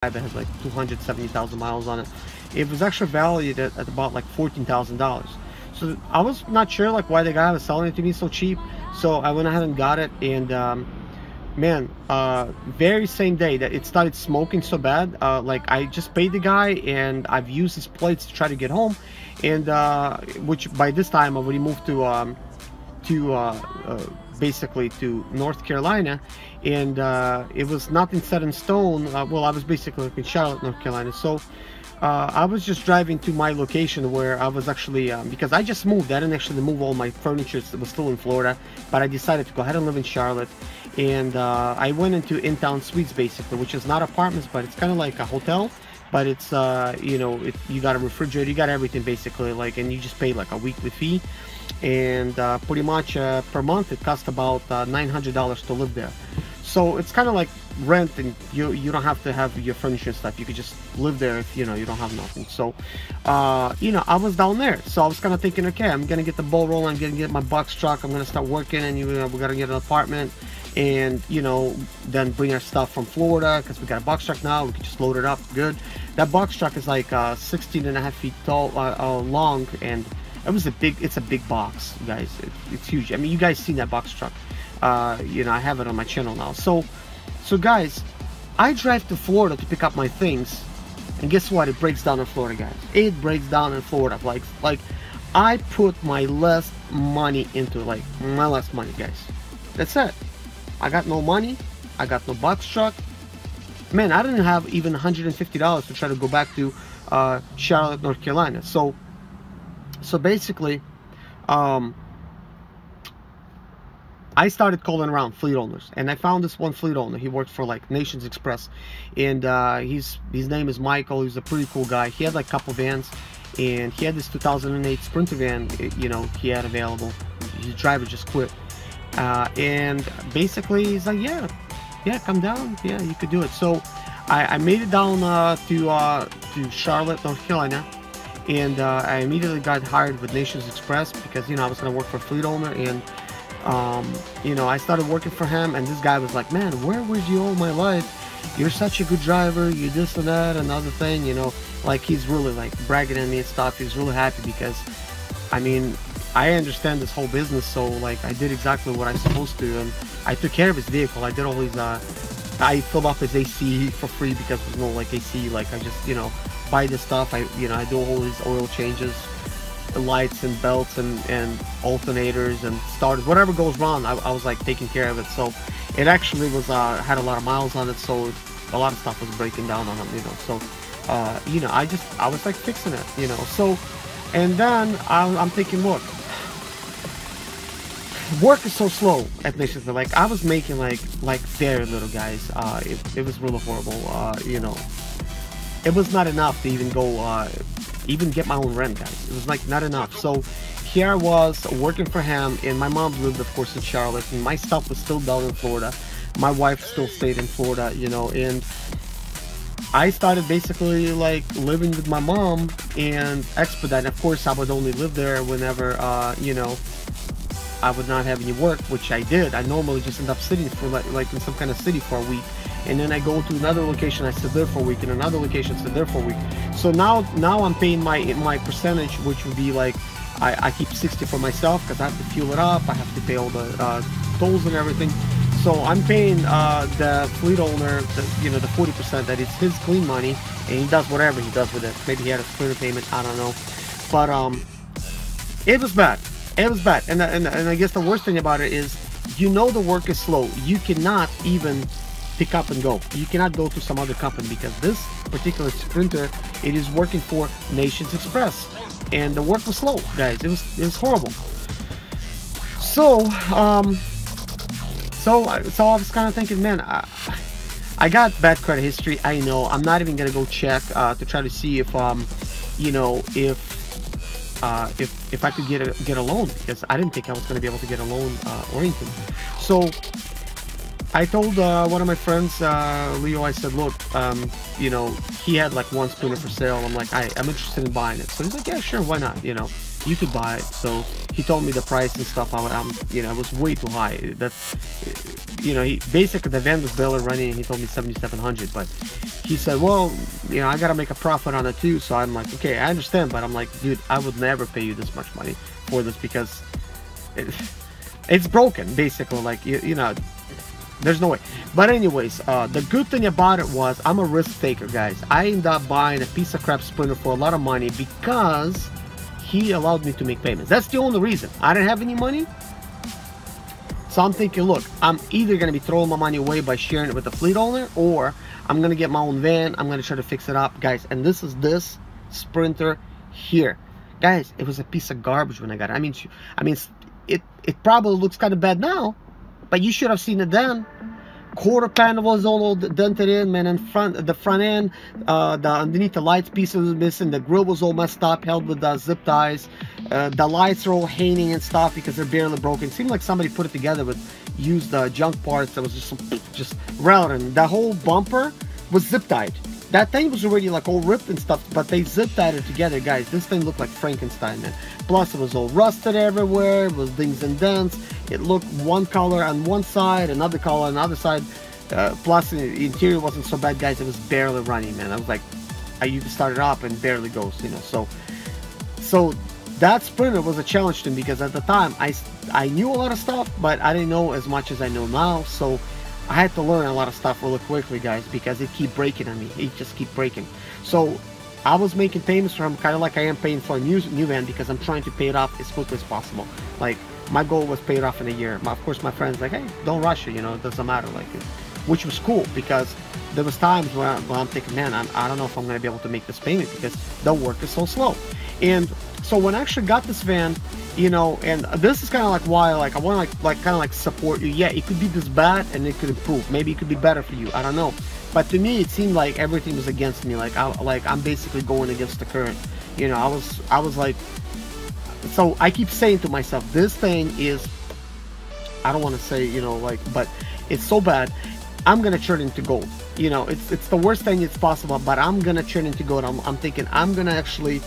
that has like 270,000 miles on it. It was actually valued at about like $14,000. So I was not sure like why the guy was selling it to me so cheap. So I went ahead and got it, and man, very same day that it started smoking so bad, like I just paid the guy, and I've used his plates to try to get home, and which by this time I already moved to basically to North Carolina, and it was nothing set in stone. Well, I was basically in Charlotte, North Carolina, so I was just driving to my location where I was actually, because I just moved. I didn't actually move all my furniture. It was still in Florida, but I decided to go ahead and live in Charlotte, and I went into in-town suites basically, which is not apartments, but it's kind of like a hotel, but it's you know, you got a refrigerator, you got everything basically, like, and you just pay like a weekly fee, and pretty much per month it costs about $900 to live there. So it's kind of like rent, and you don't have to have your furniture and stuff. You could just live there if you know you don't have nothing. So you know, I was down there, so I was kind of thinking, okay, I'm gonna get the ball rolling, I'm gonna get my box truck, I'm gonna start working, and we're gonna get an apartment, and you know, then bring our stuff from Florida, because we got a box truck now. We can just load it up good. That box truck is like 16.5 feet tall, long, and it's a big box, guys. It's huge. I mean, you guys seen that box truck. You know, I have it on my channel now. So guys, I drive to Florida to pick up my things, and guess what? It breaks down in Florida, guys. It breaks down in Florida. Like I put my less money into, like, my less money, guys. That's it. I got no money. I got no box truck. Man, I didn't have even $150 to try to go back to Charlotte, North Carolina. So basically, I started calling around fleet owners, and I found this one fleet owner. He worked for like Nations Express, and his name is Michael. He's a pretty cool guy. He had like a couple vans, and he had this 2008 Sprinter van, you know, he had available. His driver just quit, and basically he's like, yeah, come down, yeah, you could do it. So I made it down to Charlotte, North Carolina, and I immediately got hired with Nations Express, because you know I was gonna work for a fleet owner, and you know, I started working for him, and this guy was like, man, where was you all my life? You're such a good driver, you this and that, another thing, you know, like he's really like bragging at me and stuff. He's really happy because, I mean, I understand this whole business, so like I did exactly what I'm supposed to, and I took care of his vehicle. I did all his, I filled up his AC for free, because there's no like AC, like I just, you know, buy this stuff. I do all his oil changes, lights and belts and alternators and starters, whatever goes wrong, I was like taking care of it. So it actually was had a lot of miles on it, so a lot of stuff was breaking down on them, you know. So you know, I was like fixing it, you know. So, and then I'm thinking, look, work is so slow at Nations. Like I was making like very little, guys. It was really horrible. You know, it was not enough to even go even get my own rent, guys. It was like not enough. So here I was working for him, and my mom lived, of course, in Charlotte, and my stuff was still down in Florida. My wife still stayed in Florida, you know, and I started basically like living with my mom and expedite. Of course, I would only live there whenever you know, I would not have any work, which I did. I normally just end up sitting for like in some kind of city for a week, and then I go to another location, I sit there for a week, and another location, sit there for a week. So now I'm paying my percentage, which would be like I keep 60 for myself, because I have to fuel it up, I have to pay all the tolls and everything. So I'm paying the fleet owner, you know, the 40%, that is his clean money, and he does whatever he does with it. Maybe he had a splinter payment, I don't know, but it was bad. It was bad, and I guess the worst thing about it is, you know, the work is slow. You cannot even pick up and go. You cannot go to some other company, because this particular Sprinter, it is working for Nations Express, and the work was slow, guys. It was horrible. So so I was kind of thinking, man, I got bad credit history. I know. I'm not even gonna go check to try to see if you know, if I could get a loan, because I didn't think I was going to be able to get a loan or anything. So I told one of my friends, Leo, I said, look, you know, he had like one Sprinter for sale. I'm like, I'm interested in buying it. So he's like, yeah, sure, why not, you know. you could buy it. So he told me the price and stuff. You know, it was way too high. That's, you know, basically the van was barely running, and he told me 7,700. But he said, well, you know, I gotta make a profit on it too. So I'm like, okay, I understand, but I'm like, dude, I would never pay you this much money for this, because it's broken, basically. Like, you know, there's no way. But anyways, the good thing about it was I'm a risk taker, guys. I ended up buying a piece of crap Sprinter for a lot of money because he allowed me to make payments. That's the only reason. I didn't have any money. So I'm thinking, look, I'm either going to be throwing my money away by sharing it with the fleet owner, or I'm going to get my own van. I'm going to try to fix it up, guys. And this is this Sprinter here. Guys, it was a piece of garbage when I got it. I mean, it probably looks kind of bad now, but you should have seen it then. Quarter panel was all dented in, man, and the front end, the underneath the lights piece was missing, the grill was all messed up, held with zip ties, the lights are all hanging and stuff because they're barely broken. It seemed like somebody put it together with used junk parts that was just relevant. The whole bumper was zip tied. That thing was already like all ripped and stuff, but they zip tied it together, guys. This thing looked like Frankenstein, man. Plus it was all rusted everywhere, it was dings and dents. It looked one color on one side, another color on the other side. Plus the interior wasn't so bad, guys. It was barely running, man. I was like, you can start it up and barely goes, you know. So that Sprinter was a challenge to me, because at the time I knew a lot of stuff, but I didn't know as much as I know now. So I had to learn a lot of stuff really quickly, guys, because it keep breaking on me. It just keep breaking. So I was making payments for him, kind of like I am paying for a new van, because I'm trying to pay it off as quickly as possible. Like, my goal was pay it off in a year. Of course, my friends like, hey, don't rush it, you know, it doesn't matter. Like, which was cool, because there was times where I'm thinking, man, I don't know if I'm going to be able to make this payment because the work is so slow. And so when I actually got this van, you know, and this is kind of like why, like, I want to like kind of like support you. Yeah, it could be this bad and it could improve. Maybe it could be better for you. I don't know. But to me, it seemed like everything was against me. Like, I'm basically going against the current. You know, I was like, so I keep saying to myself, this thing is, I don't want to say, you know, like, but it's so bad, I'm gonna turn into gold. You know, it's the worst thing it's possible, but I'm gonna turn into gold. I'm thinking I'm gonna actually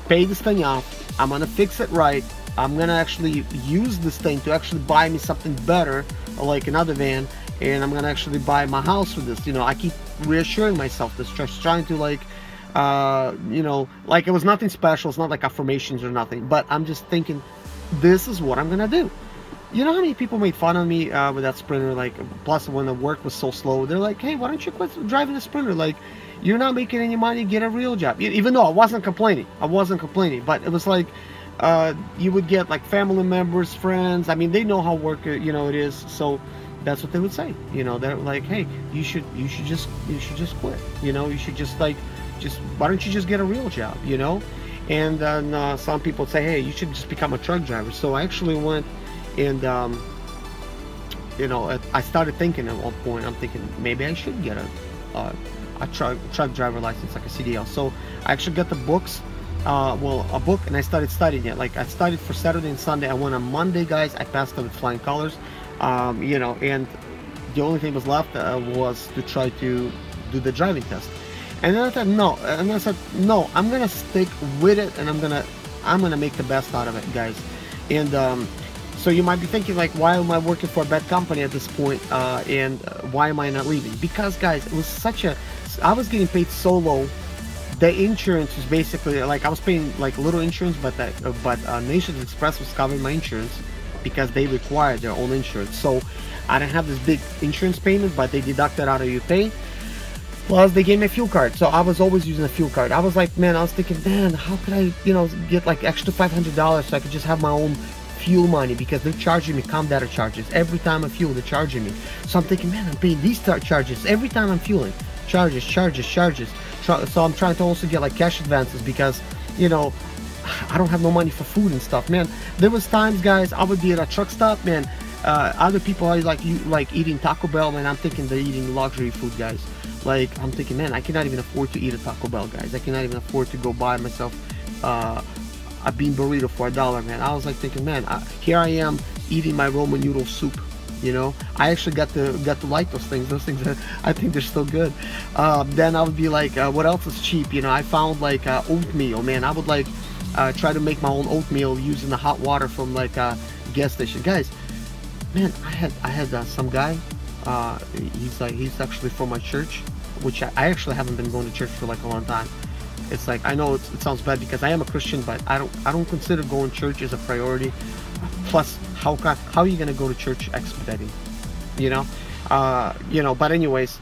pay this thing off. I'm gonna fix it right. I'm gonna actually use this thing to actually buy me something better, like another van, and I'm gonna actually buy my house with this. You know, I keep reassuring myself this, just trying to, like, you know, like, it was nothing special. It's not like affirmations or nothing, but I'm just thinking, this is what I'm gonna do. You know how many people made fun of me with that Sprinter? Like, plus when the work was so slow, they're like, hey, why don't you quit driving a Sprinter? Like, you're not making any money, get a real job. Even though I wasn't complaining, but it was like, you would get like family members, friends. I mean, they know how work, you know, it is. So that's what they would say. You know, they're like, hey, you should just quit. You know, you should just, like, why don't you just get a real job? You know. And then some people say, hey, you should just become a truck driver. So I actually went and you know, I started thinking at one point, I'm thinking maybe I should get a truck driver license, like a CDL. So I actually got the books, well, a book, and I started studying it. Like, I studied for Saturday and Sunday. I went on Monday, guys. I passed it with flying colors. You know, and the only thing was left was to try to do the driving test. And then I thought, no, and I said, no, I'm gonna stick with it, and I'm gonna make the best out of it, guys. And so you might be thinking, like, why am I working for a bad company at this point, and why am I not leaving? Because, guys, it was I was getting paid so low. The insurance was basically, like, I was paying like little insurance, but Nations Express was covering my insurance because they required their own insurance. So I didn't have this big insurance payment, but they deducted out of your pay. Plus they gave me a fuel card, so I was always using a fuel card. I was like, man, I was thinking, man, how could I, you know, get like extra $500 so I could just have my own fuel money, because they're charging me com data charges every time I fuel. They're charging me. So I'm thinking, man, I'm paying these charges every time I'm fueling. Charges. So I'm trying to also get like cash advances, because, you know, I don't have no money for food and stuff, man. There was times, guys, I would be at a truck stop, man. Other people are like eating Taco Bell, man. I'm thinking they're eating luxury food, guys. Like, I'm thinking, man, I cannot even afford to eat a Taco Bell, guys. I cannot even afford to go buy myself a bean burrito for $1, man. I was like thinking, man, here I am eating my Roman noodle soup. You know, I actually got to like those things. Those things, I think they're still good. Then I would be like, what else is cheap? You know, I found like oatmeal, man. I would like try to make my own oatmeal using the hot water from like a gas station. Guys, man, I had some guy, he's actually from my church, which I actually haven't been going to church for like a long time. It's like, I know it sounds bad because I am a Christian, but I don't consider going to church as a priority. Plus, how are you gonna go to church expediting, you know? But anyways,